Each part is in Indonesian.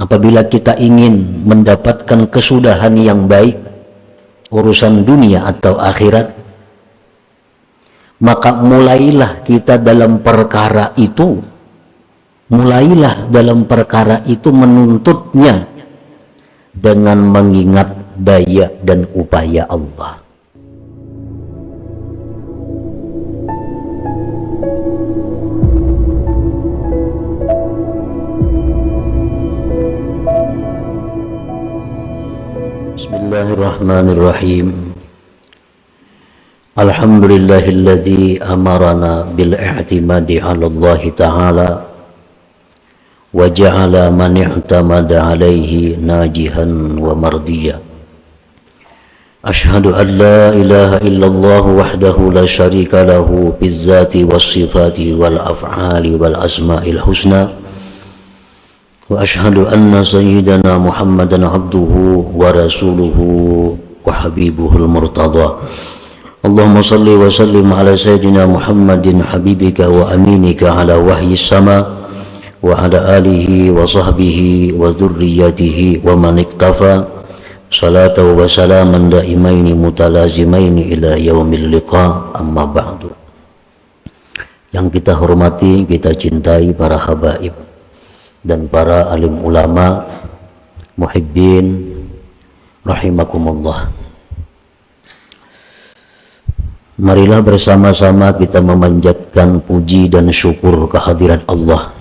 Apabila kita ingin mendapatkan kesudahan yang baik, urusan dunia atau akhirat, maka mulailah kita dalam perkara itu, menuntutnya dengan mengingat daya dan upaya Allah. Bismillahirrahmanirrahim. Alhamdulillahilladzi amarana bil i'timadi 'ala Allah ta'ala wa ja'ala man i'tamada 'alaihi najihan wa mardiya. Ashhadu an la ilaha illallah wahdahu la syarika lahu bizzati was sifati wal af'ali wal asma'il husna. Wa ashhadu anna sayyidana Muhammadan abduhu wa rasuluhu wa habibuhul murtada. Allahumma salli wa sallim ala sayyidina Muhammadin habibika wa aminika ala wahyi sama wa ala alihi wa sahbihi wa dhurriyyatihi wa man iktafa salatan wa salaman daimaini mutalazimaini ila yaumil liqa, amma ba'du. Yang kita hormati, kita cintai para habaib dan para alim ulama, muhibbin rahimakumullah. Marilah bersama-sama kita memanjatkan puji dan syukur kehadirat Allah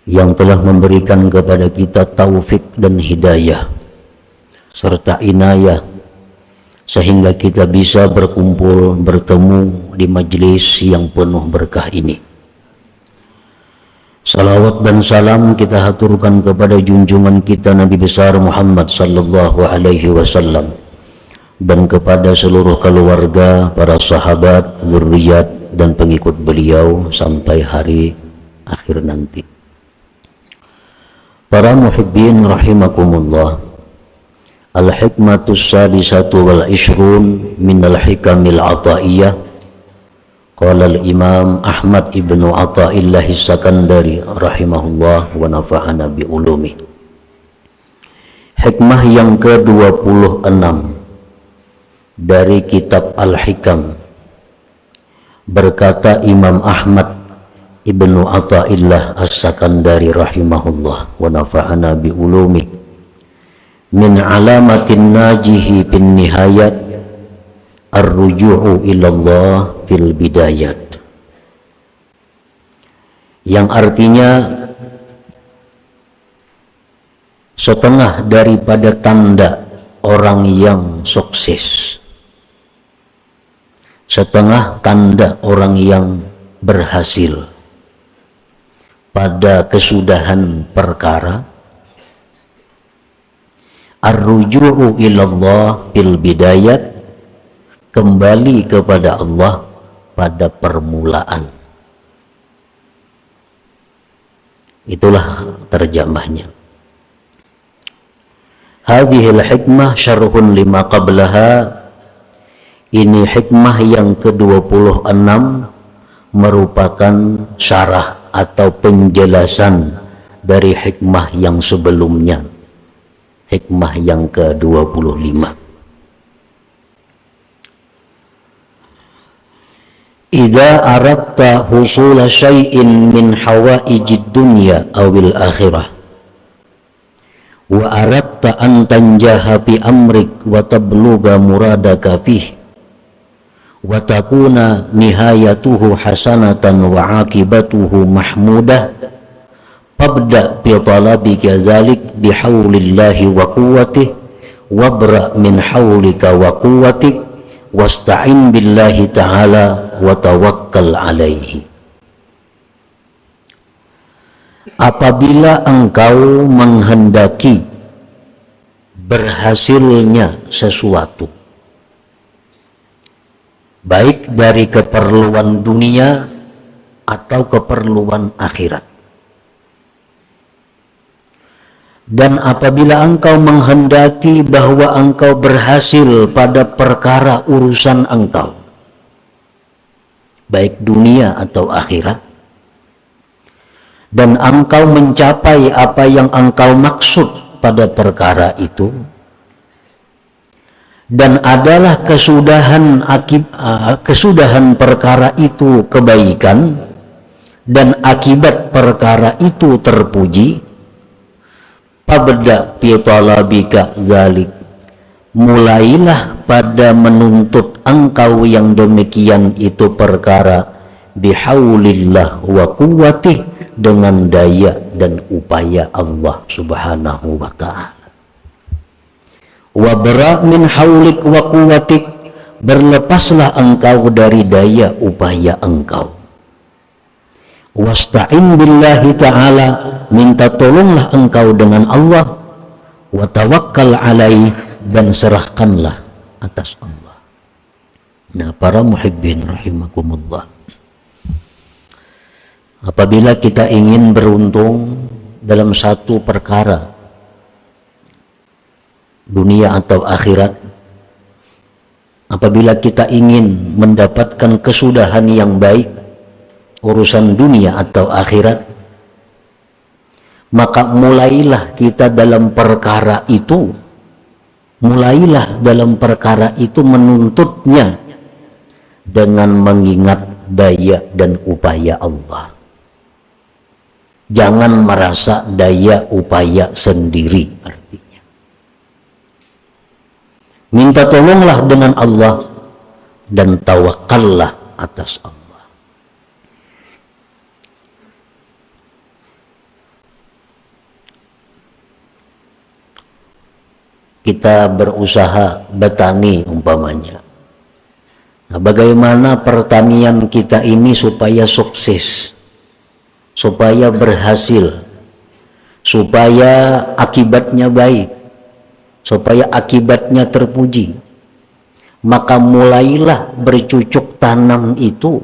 yang telah memberikan kepada kita taufik dan hidayah serta inayah sehingga kita bisa berkumpul, bertemu di majelis yang penuh berkah ini. Salawat dan salam kita haturkan kepada junjungan kita Nabi besar Muhammad sallallahu alaihi wasallam dan kepada seluruh keluarga, para sahabat, zurriyat dan pengikut beliau sampai hari akhir nanti. Para muhibbin rahimakumullah. Al-hikmatus sadisatu wal ishrun minal hikamil ataiyah. Qala al-Imam Ahmad ibnu Athaillah As-Sakandari rahimahullah wa nafa'ana bi ulumi. Hikmah yang ke-26 dari kitab Al-Hikam. Berkata Imam Ahmad ibnu Athaillah As-Sakandari rahimahullah wa nafa'ana bi ulumi. Min alamatin najihi bin nihayat ar-ruju'u ilallah fil bidayat, yang artinya setengah daripada tanda orang yang sukses, setengah tanda orang yang berhasil pada kesudahan perkara, ar-ruju'u ilallah fil bidayat, kembali kepada Allah pada permulaan. Itulah terjemahnya. Hadhil hikmah syarhun lima qablaha. Ini hikmah yang ke-26 merupakan syarah atau penjelasan dari hikmah yang sebelumnya, hikmah yang ke-25. Idza aradta husula syai'in min hawaijid dunya awil akhirah wa aradta an tanjaha bi amrik wa tabluga muradaka fih wa takuna nihayatuhu hasanatan wa akibatuhu mahmudah fabda bi talabika zalik bi haulillahi wa quwwatihi wabra min haulika wa quwwatik wasta'in billahi ta'ala wa tawakkal alaihi. Apabila engkau menghendaki berhasilnya sesuatu, baik dari keperluan dunia atau keperluan akhirat, dan apabila engkau menghendaki bahwa engkau berhasil pada perkara urusan engkau, baik dunia atau akhirat, dan engkau mencapai apa yang engkau maksud pada perkara itu, dan adalah kesudahan perkara itu kebaikan dan akibat perkara itu terpuji, pabda fi talabika dzalik, mulailah pada menuntut engkau yang demikian itu perkara bihaulillah wa quwwatih, dengan daya dan upaya Allah subhanahu wa ta'ala. Wa bara' min haulik wa quwwatik, berlepaslah engkau dari daya upaya engkau. Wasta'in billahi ta'ala, minta tolonglah engkau dengan Allah. Wa tawakkal alaih, dan serahkanlah atas Allah. Nah, para muhibbin rahimakumullah, apabila kita ingin beruntung dalam satu perkara, dunia atau akhirat, apabila kita ingin mendapatkan kesudahan yang baik, urusan dunia atau akhirat, maka mulailah kita dalam perkara itu, menuntutnya dengan mengingat daya dan upaya Allah. Jangan merasa daya upaya sendiri, artinya minta tolonglah dengan Allah dan tawakallah atas Allah. Kita berusaha bertani umpamanya. Nah, bagaimana pertanian kita ini supaya sukses, supaya berhasil, supaya akibatnya baik, supaya akibatnya terpuji? Maka mulailah bercucuk tanam itu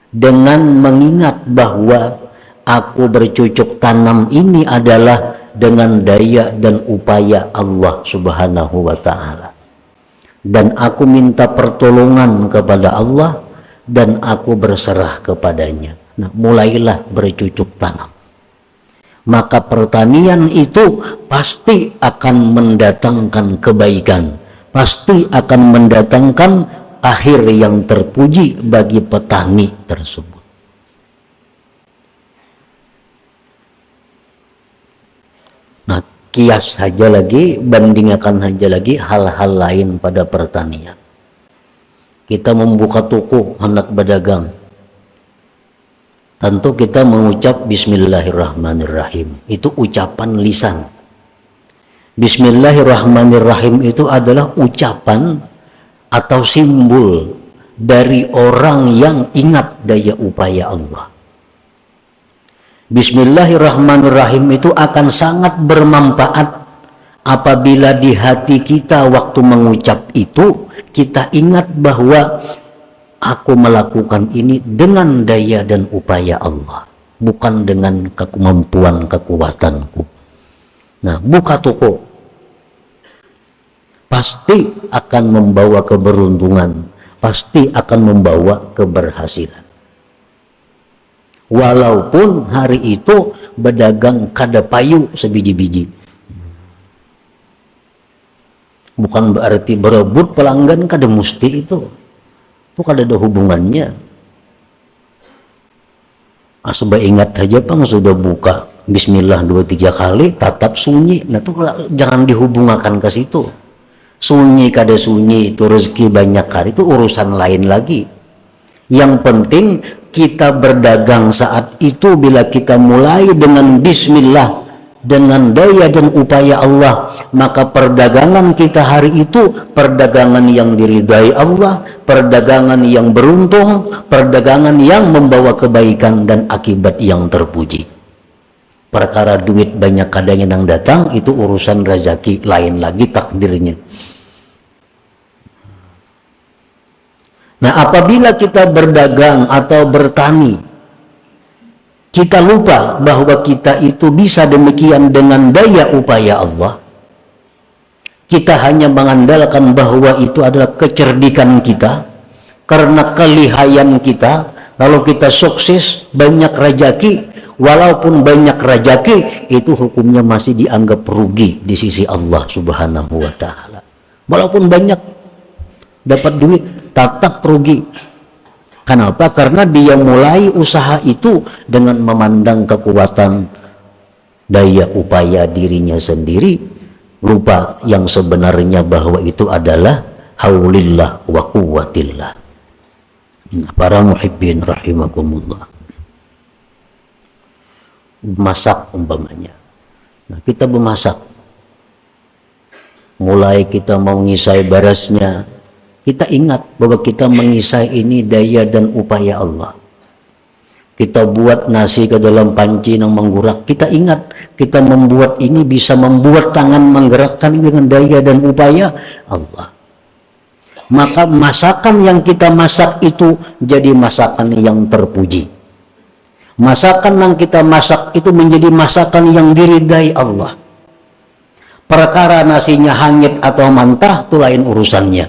dengan mengingat bahwa aku bercucuk tanam ini adalah dengan daya dan upaya Allah subhanahu wa ta'ala, dan aku minta pertolongan kepada Allah dan aku berserah kepadanya. Nah, mulailah bercucuk tanam, maka pertanian itu pasti akan mendatangkan kebaikan, pasti akan mendatangkan akhir yang terpuji bagi petani tersebut. Nah, kias saja lagi, bandingkan saja lagi hal-hal lain pada pertanian. Kita membuka toko, hendak berdagang, tentu kita mengucap Bismillahirrahmanirrahim. Itu ucapan lisan. Bismillahirrahmanirrahim itu adalah ucapan atau simbol dari orang yang ingat daya upaya Allah. Bismillahirrahmanirrahim itu akan sangat bermanfaat apabila di hati kita waktu mengucap itu kita ingat bahwa aku melakukan ini dengan daya dan upaya Allah, bukan dengan kemampuan kekuatanku. Nah, buka toko pasti akan membawa keberuntungan, pasti akan membawa keberhasilan. Walaupun hari itu berdagang kada payu sebiji-biji, bukan berarti berebut pelanggan kada mesti itu kada ada hubungannya. Asal ingat saja Bang, sudah buka Bismillah 2-3 kali tatap sunyi, nah itu jangan dihubungkan ke situ. Sunyi kada sunyi itu rezeki banyak hari itu urusan lain lagi. Yang penting kita berdagang saat itu bila kita mulai dengan Bismillah, dengan daya dan upaya Allah, maka perdagangan kita hari itu perdagangan yang diridai Allah, perdagangan yang beruntung, perdagangan yang membawa kebaikan dan akibat yang terpuji. Perkara duit banyak kadang yang datang itu urusan rezeki lain lagi, takdirnya. Nah, apabila kita berdagang atau bertani, kita lupa bahwa kita itu bisa demikian dengan daya upaya Allah. Kita hanya mengandalkan bahwa itu adalah kecerdikan kita, karena kelihayan kita. Kalau kita sukses, banyak rezeki, walaupun banyak rezeki, itu hukumnya masih dianggap rugi di sisi Allah Subhanahu wa taala. Walaupun banyak dapat duit, tetap rugi. Kenapa? Karena dia mulai usaha itu dengan memandang kekuatan daya upaya dirinya sendiri, lupa yang sebenarnya bahwa itu adalah haulillah wa quwwatillah. Para muhibbin rahimakumullah. Masak umpamanya. Nah, kita memasak. Mulai kita mau ngisai barasnya, kita ingat bahwa kita mengisai ini daya dan upaya Allah. Kita buat nasi ke dalam panci yang menggurak, kita ingat kita membuat ini bisa membuat tangan menggerakkan dengan daya dan upaya Allah. Maka masakan yang kita masak itu jadi masakan yang terpuji. Masakan yang kita masak itu menjadi masakan yang diridai Allah. Perkara nasinya hangit atau mantah itu lain urusannya.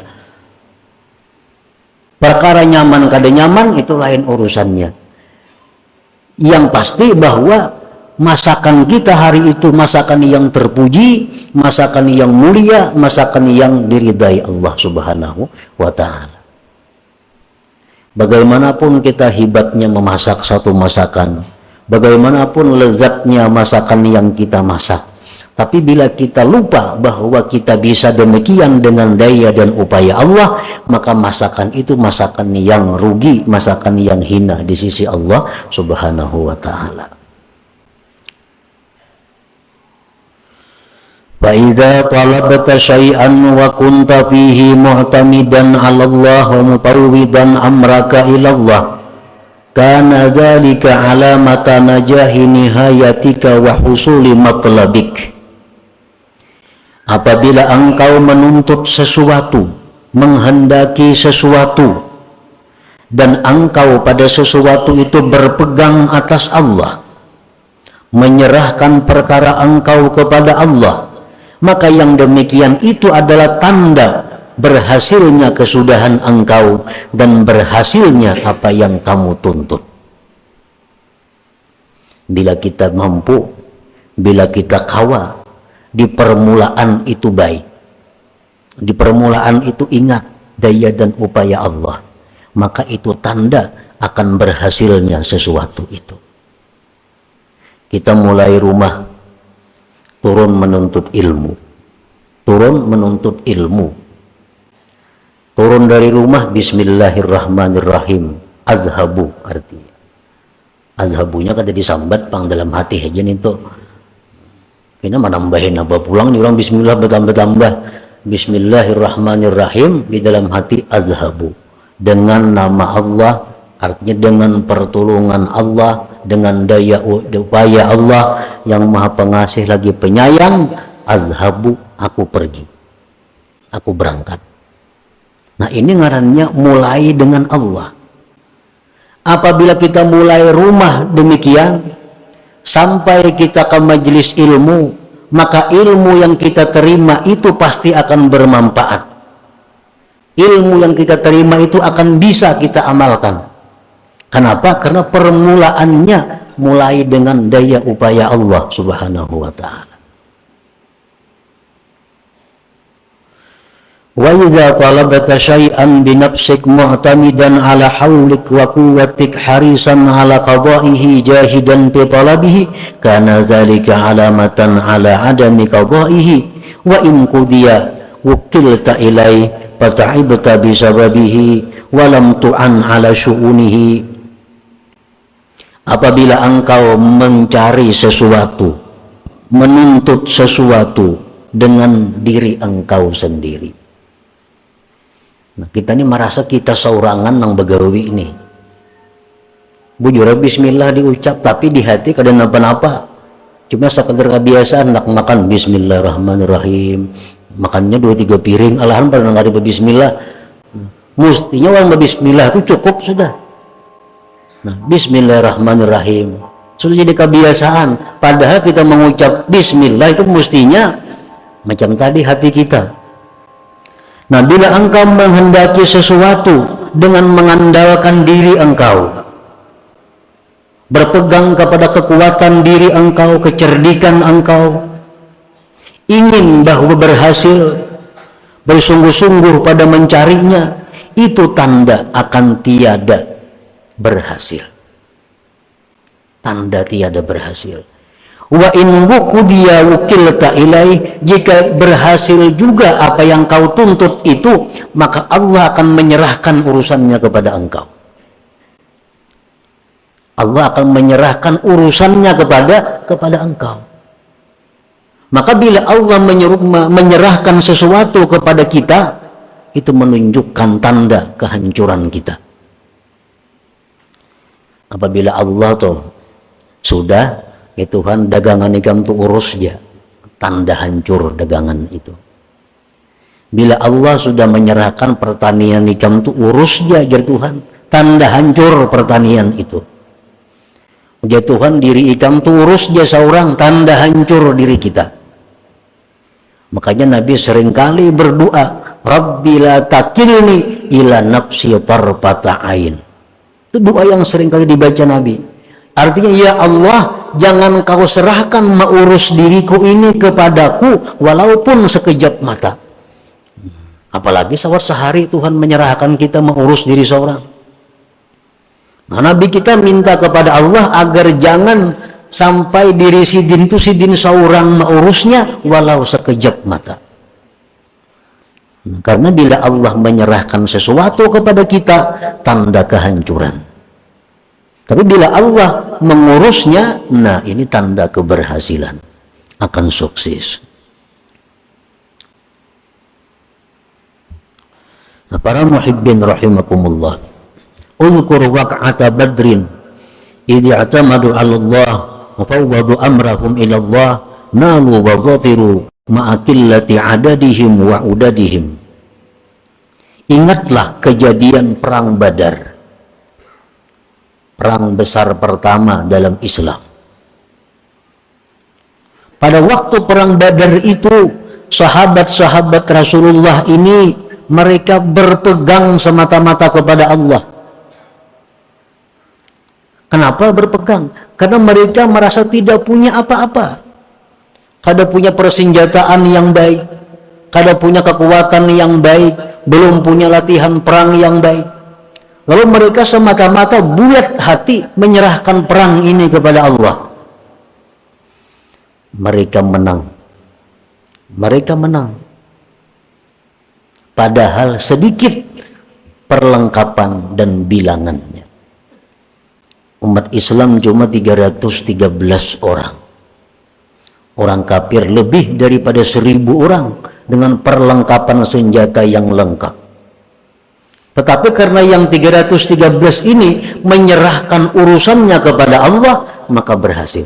Perkara nyaman kada nyaman itu lain urusannya. Yang pasti bahwa masakan kita hari itu masakan yang terpuji, masakan yang mulia, masakan yang diridai Allah Subhanahu wa taala. Bagaimanapun kita hebatnya memasak satu masakan, bagaimanapun lezatnya masakan yang kita masak, tapi bila kita lupa bahwa kita bisa demikian dengan daya dan upaya Allah, maka masakan itu masakan yang rugi, masakan yang hina di sisi Allah Subhanahu wa taala. Fa idza talabta syai'an wa kunta fihi mu'tamidan 'ala Allah wa mutawwidan amraka ila Allah, kana dzalika 'alamata najahi nihayatika wa husuli matlabik. Apabila engkau menuntut sesuatu, menghendaki sesuatu, dan engkau pada sesuatu itu berpegang atas Allah, menyerahkan perkara engkau kepada Allah, maka yang demikian itu adalah tanda berhasilnya kesudahan engkau dan berhasilnya apa yang kamu tuntut. Bila kita mampu, bila kita kawa, di permulaan itu baik, di permulaan itu ingat daya dan upaya Allah, maka itu tanda akan berhasilnya sesuatu itu. Kita mulai rumah, turun menuntut ilmu, turun menuntut ilmu, turun dari rumah bismillahirrahmanirrahim, azhabu artinya. Azhabunya kada disambat pang dalam hati aja itu. Kena menambahin apa pulang nih orang bismillah bertambah-tambah. Bismillahirrahmanirrahim di dalam hati azhabu. Dengan nama Allah, artinya dengan pertolongan Allah, dengan daya upaya Allah yang maha pengasih lagi penyayang, azhabu, aku pergi, aku berangkat. Nah ini ngarannya mulai dengan Allah. Apabila kita mulai rumah demikian, sampai kita ke majelis ilmu, maka ilmu yang kita terima itu pasti akan bermanfaat. Ilmu yang kita terima itu akan bisa kita amalkan. Kenapa? Karena permulaannya mulai dengan daya upaya Allah Subhanahu wa ta'ala. Wa idza talabta syai'an bi nafsik mu'tamidan ala haulik wa quwwatik harisan ala qada'ihi jahidan bi talabihi, kana dzalika alamatan ala adami qada'ihi wa in qudiya wukilta ilai fata'ibta bi sababihi wa lam tu'an ala syu'unihi. Apabila engkau mencari sesuatu, menuntut sesuatu dengan diri engkau sendiri. Nah, kita ini merasa kita saurangan nang begawi ini. Bujur bismillah diucap tapi di hati kada napa-napa. Cuma sekadar kebiasaan nak makan bismillahirrahmanirrahim. Makannya 2-3 piring, alahan pada nang ada bismillah. Mestinya orang bismillah itu cukup sudah. Nah, bismillahirrahmanirrahim sudah jadi kebiasaan. Padahal kita mengucap bismillah itu mestinya macam tadi hati kita. Nah, bila engkau menghendaki sesuatu dengan mengandalkan diri engkau, berpegang kepada kekuatan diri engkau, kecerdikan engkau, ingin bahwa berhasil, bersungguh-sungguh pada mencarinya, itu tanda akan tiada berhasil. Tanda tiada berhasil. Wa in wuqiya wukilta ilaih, jika berhasil juga apa yang kau tuntut itu, maka Allah akan menyerahkan urusannya kepada engkau. Allah akan menyerahkan urusannya kepada engkau. Maka bila Allah menyerahkan sesuatu kepada kita, itu menunjukkan tanda kehancuran kita. Apabila Allah tuh sudah, ya Tuhan, dagangan ikam tuh urus dia, tanda hancur dagangan itu. Bila Allah sudah menyerahkan pertanian ikam tuh urus dia, jadi Tuhan, tanda hancur pertanian itu. Ya Tuhan, diri ikam tuh urus dia seorang, tanda hancur diri kita. Makanya Nabi seringkali berdoa, Rabbi la takilni ila nafsi tarfata ain. Itu doa yang seringkali dibaca Nabi. Artinya, ya Allah, jangan kau serahkan mengurus diriku ini kepadaku walaupun sekejap mata. Apalagi sehari Tuhan menyerahkan kita mengurus diri seorang. Nah, Nabi kita minta kepada Allah agar jangan sampai diri sidin seorang mengurusnya walau sekejap mata. Karena bila Allah menyerahkan sesuatu kepada kita, tanda kehancuran. Tapi bila Allah mengurusnya, nah ini tanda keberhasilan, akan sukses. Nah, para muhibbin rahimakumullah, Uzkur waq'ata badrin idh i'tamadu 'ala Allah wa fawwadu amrahum ila Allah nalu wa dhafiru ma'a qillati 'adadihim wa udadihim. Ingatlah kejadian perang Badar, perang besar pertama dalam Islam. Pada waktu perang Badar itu, sahabat-sahabat Rasulullah ini mereka berpegang semata-mata kepada Allah. Kenapa berpegang? Karena mereka merasa tidak punya apa-apa. Kada punya persenjataan yang baik, kada punya kekuatan yang baik, belum punya latihan perang yang baik. Lalu mereka semata-mata buat hati menyerahkan perang ini kepada Allah. Mereka menang. Mereka menang. Padahal sedikit perlengkapan dan bilangannya. Umat Islam cuma 313 orang. Orang kafir lebih daripada 1000 orang dengan perlengkapan senjata yang lengkap. Tetapi karena yang 313 ini menyerahkan urusannya kepada Allah, maka berhasil.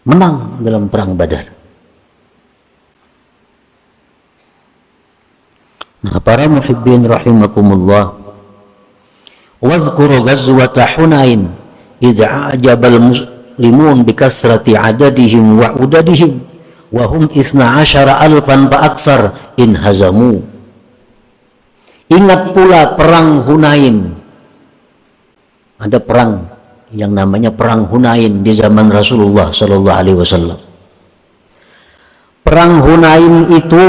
Menang dalam perang Badar. Nah, para muhibbin rahimakumullah, wadhkuru ghazwata Hunain idza a'jabal muslimun bikasrati adadihim wa udadihim wa hum 12,000 fa aktsar in hazamu. Ingat pula perang Hunain. Ada perang yang namanya perang Hunain di zaman Rasulullah sallallahu alaihi wasallam. Perang Hunain itu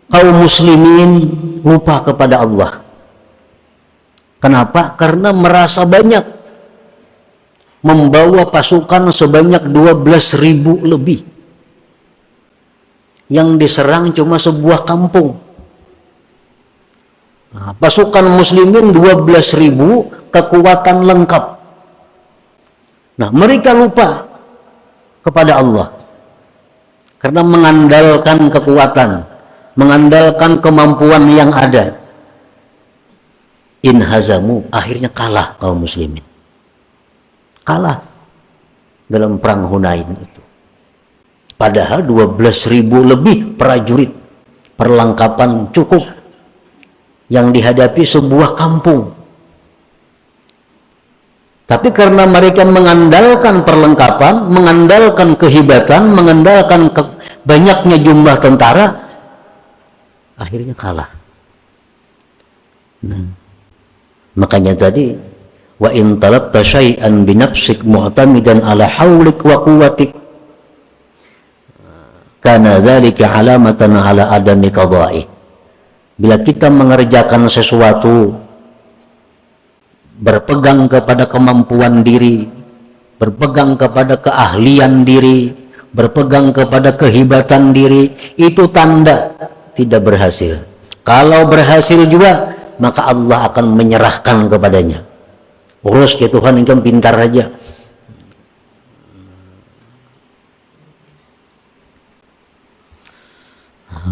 kaum muslimin lupa kepada Allah. Kenapa? Karena merasa banyak, membawa pasukan sebanyak 12.000 lebih. Yang diserang cuma sebuah kampung. Nah, pasukan muslimin 12.000, kekuatan lengkap. Nah, mereka lupa kepada Allah. Karena mengandalkan kekuatan, mengandalkan kemampuan yang ada. In hazamu, akhirnya kalah kaum muslimin. Kalah dalam perang Hunain itu. Padahal 12.000 lebih prajurit, perlengkapan cukup, yang dihadapi sebuah kampung. Tapi karena mereka mengandalkan perlengkapan, mengandalkan kehebatan, mengandalkan banyaknya jumlah tentara, akhirnya kalah. Nah, makanya tadi wa in talabta syai'an bi nafsik mu'tamidan ala haulik wa quwwatik kana dzalika alamatan ala adami qada'i. Bila kita mengerjakan sesuatu berpegang kepada kemampuan diri, berpegang kepada keahlian diri, berpegang kepada kehebatan diri, itu tanda tidak berhasil. Kalau berhasil juga, maka Allah akan menyerahkan kepadanya. Urus ke Tuhan, engkau pintar aja.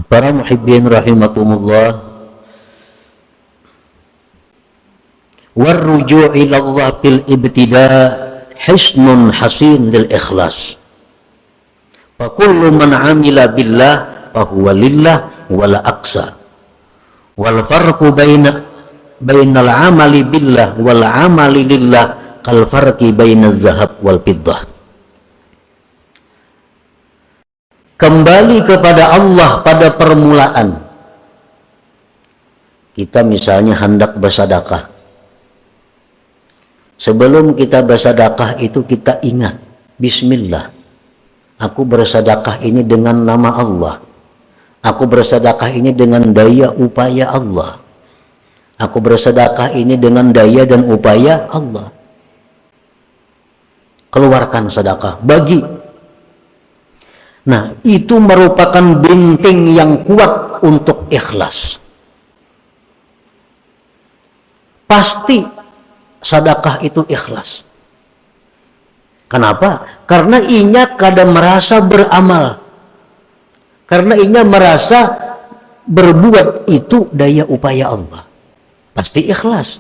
Para muhibbin rahimakumullah, warruju' ila Allah bil ibtida' hisnun hasin lil ikhlas. Fa kullu man 'amila billah fa huwa lillah wala aqsa. Wal farqu bainal 'amali billah wal 'amali lillah kal farqi bainaz zahab wal fiddah. Kembali kepada Allah pada permulaan. Kita misalnya hendak bersedekah. Sebelum kita bersedekah itu kita ingat, bismillah, aku bersedekah ini dengan nama Allah. Aku bersedekah ini dengan daya upaya Allah. Aku bersedekah ini dengan daya dan upaya Allah. Keluarkan sedekah, bagi. Nah, itu merupakan benteng yang kuat untuk ikhlas. Pasti sedekah itu ikhlas. Kenapa? Karena inya kada merasa beramal. Karena inya merasa berbuat itu daya upaya Allah. Pasti ikhlas.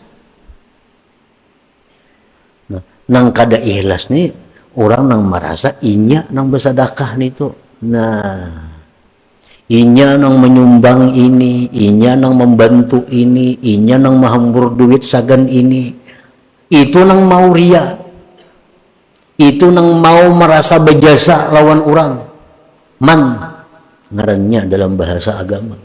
Nah, nang kada ikhlas nih, orang nang merasa inya nang bersedekah nih tuh. Nah, inya nang menyumbang ini, inya nang membantu ini, inya nang menghambur duit sagan ini. Itu nang mau ria, itu nang mau merasa berjasa lawan orang. Man ngarannya dalam bahasa agama.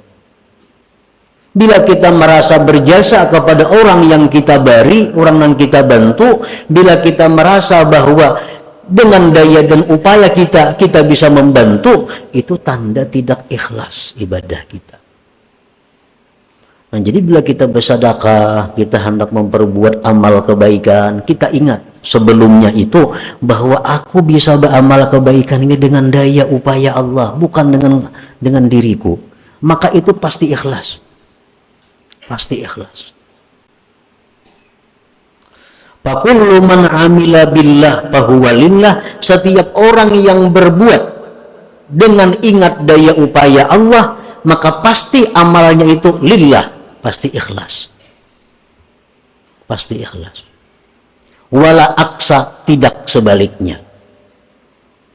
Bila kita merasa berjasa kepada orang yang kita bari, orang yang kita bantu, bila kita merasa bahwa dengan daya dan upaya kita bisa membantu, itu tanda tidak ikhlas ibadah kita. Nah, jadi bila kita bersedekah, kita hendak memperbuat amal kebaikan, kita ingat sebelumnya itu bahwa aku bisa beramal kebaikan ini dengan daya upaya Allah, bukan dengan diriku. Maka itu pasti ikhlas. Pasti ikhlas. Fakullu man amila billah fahuwa lillah. Setiap orang yang berbuat dengan ingat daya upaya Allah, maka pasti amalnya itu lillah, pasti ikhlas. Pasti ikhlas. Wala aksa, tidak sebaliknya.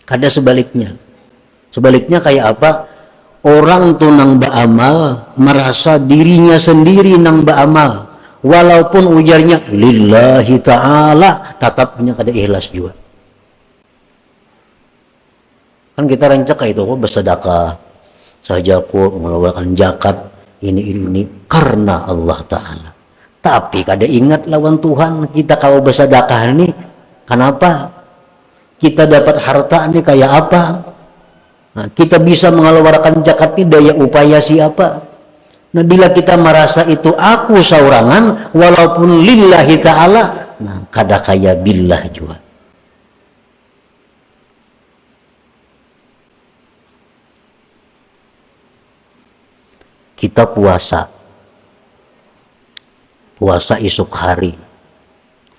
Kada sebaliknya. Sebaliknya kayak apa? Orang tuh nang beramal merasa dirinya sendiri nang beramal, walaupun ujarnya lillahi ta'ala, tetapnya kada ikhlas juga. Kan kita rancak kayak itu, bersedekah saja aku mengeluarkan zakat ini karena Allah Ta'ala, tapi kada ingat lawan Tuhan kita kalau bersedekah ini kenapa kita dapat harta ini kayak apa. Nah, kita bisa mengeluarkan zakat ini daya upaya siapa. Nah, bila kita merasa itu aku saurangan walaupun lillahi ta'ala, nah kada kaya billah juga. Kita puasa esok hari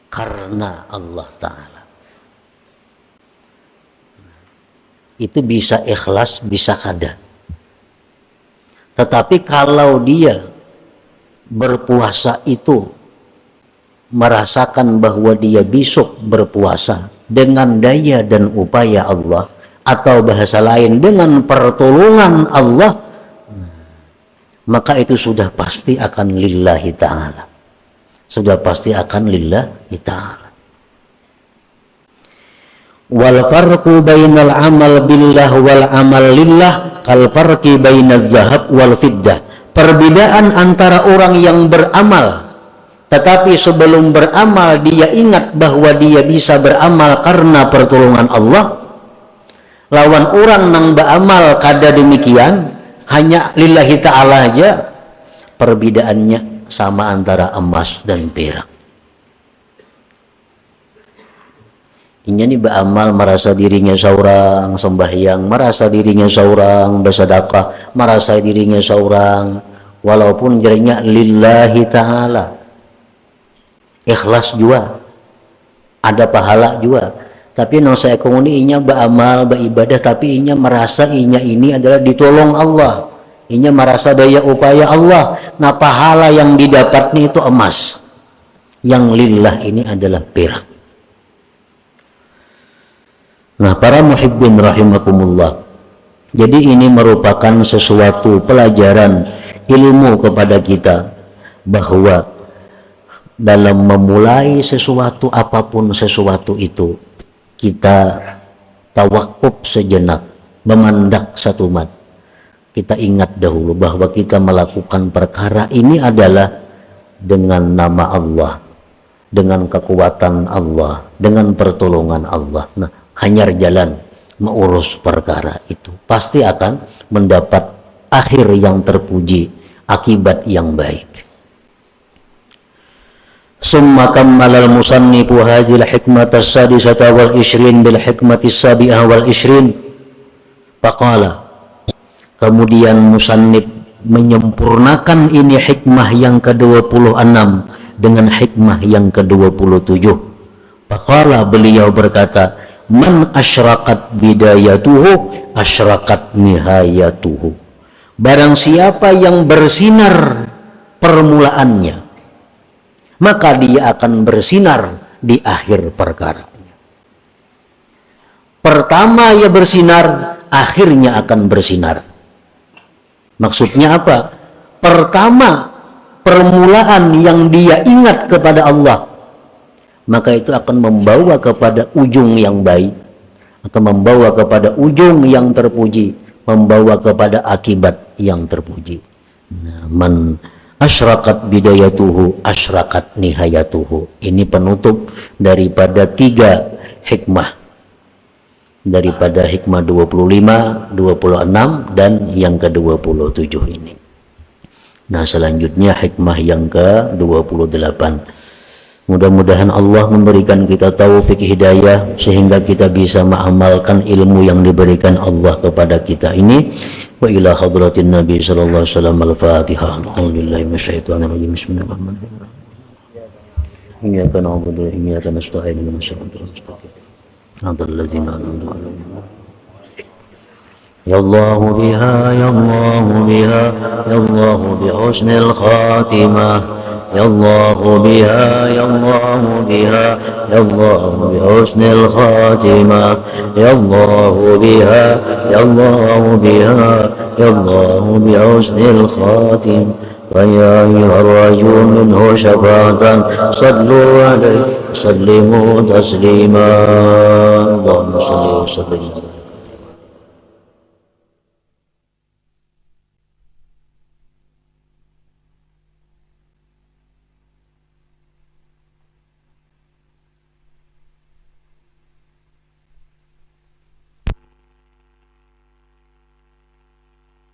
karena Allah Ta'ala. Itu bisa ikhlas, bisa kada. Tetapi kalau dia berpuasa itu merasakan bahwa dia besok berpuasa dengan daya dan upaya Allah, atau bahasa lain dengan pertolongan Allah, maka itu sudah pasti akan lillahi ta'ala. Sudah pasti akan lillahi ta'ala. Wal farqu bainal amal billah wal amal lillah kal farqi bainaz zahab wal fiddah. Perbedaan antara orang yang beramal tetapi sebelum beramal dia ingat bahwa dia bisa beramal karena pertolongan Allah. Lawan orang nang beramal kada demikian, hanya lillahi ta'ala aja, perbedaannya sama antara emas dan perak. Inya nih beramal merasa dirinya seorang sembahyang, merasa dirinya seorang bersedekah, merasa dirinya seorang, walaupun jadinya lillahi ta'ala, ikhlas juga, ada pahala juga. Tapi nang saya komuni inya beramal, beribadah, tapi inya merasa inya ini adalah ditolong Allah, inya merasa daya upaya Allah. Nah pahala yang didapat nih itu emas, yang lillah ini adalah perak. Nah para muhibbin rahimakumullah, jadi ini merupakan sesuatu pelajaran ilmu kepada kita, bahwa dalam memulai sesuatu, apapun sesuatu itu, kita tawakuf sejenak, memandak satu mat. Kita ingat dahulu bahwa kita melakukan perkara ini adalah dengan nama Allah, dengan kekuatan Allah, dengan pertolongan Allah. Nah, hanyar jalan mengurus perkara itu, pasti akan mendapat akhir yang terpuji, akibat yang baik. Summa kammalal musannifu hadhil hikmata as-sadisata wal ishrin bil hikmati as-sabi'ah wal ishrin. Faqala, kemudian musannif menyempurnakan ini hikmah yang ke-26 dengan hikmah yang ke-27. Faqala, beliau berkata, man asyraqat bidayatuhu asyraqat nihayatuhu. Barang siapa yang bersinar permulaannya, maka dia akan bersinar di akhir perkaranya. Pertama ia bersinar, akhirnya akan bersinar. Maksudnya apa? Pertama permulaan yang dia ingat kepada Allah, maka itu akan membawa kepada ujung yang baik, atau membawa kepada ujung yang terpuji, membawa kepada akibat yang terpuji. Nah, man asyraqat bidayatuhu asyraqat nihayatuhu. Ini penutup daripada 3 hikmah, daripada hikmah 25, 26 dan yang ke-27 ini. Nah selanjutnya hikmah yang ke-28. Mudah-mudahan Allah memberikan kita taufik hidayah sehingga kita bisa mengamalkan ilmu yang diberikan Allah kepada kita ini. Wa ila hadratin Nabi sallallahu alaihi wasallam. Al-Fatihah. Alhamdulillahi minasyaitonir rajim. Bismillahirrahmanirrahim. Iyyaka na'budu wa iyyaka nasta'in. Ihdinas siratal mustaqim. Shiratal ladzina an'amta 'alaihim. Ya Allah biha, ya Allah biha, ya Allah bi husnil khatimah. Ya Allah biha, ya Allah biha, ya Allah bi husnil khatimah. Ya Allah biha, ya Allah biha, ya Allah bi husnil khatimah. Wa ya ayyuhar-rajul minhu syafa'atan sallu alaihi sallimu taslima. Allahumma salli wa sallim.